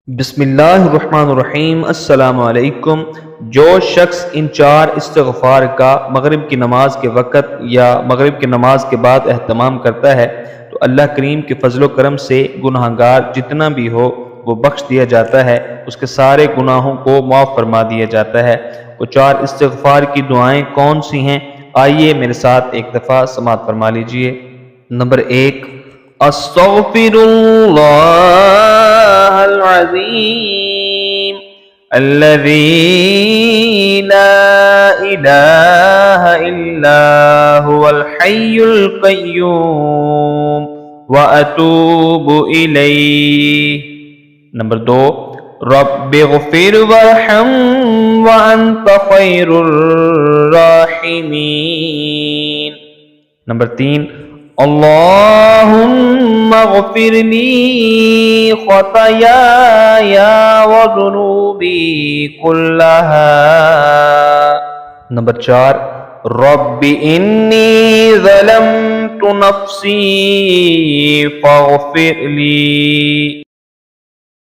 بسم اللہ الرحمن الرحیم۔ السلام علیکم۔ جو شخص ان 4 استغفار کا مغرب کی نماز کے وقت یا مغرب کی نماز کے بعد اہتمام کرتا ہے تو اللہ کریم کے فضل و کرم سے گناہگار جتنا بھی ہو وہ بخش دیا جاتا ہے، اس کے سارے گناہوں کو معاف فرما دیا جاتا ہے۔ وہ 4 استغفار کی دعائیں کون سی ہیں؟ آئیے میرے ساتھ ایک دفعہ سماعت فرما لیجئے۔ نمبر 1، استغفر اللہ العظیم الذی لا الہ الا هو الحی القیوم واتوب الیہ۔ نمبر 2، رب اغفر وارحم وانت خیر الراحمین۔ نمبر 3، اللہم اغفر لی خطایایا وذنوبی کلہا۔ نمبر 4، رب انی ظلمت نفسی فاغفر لی۔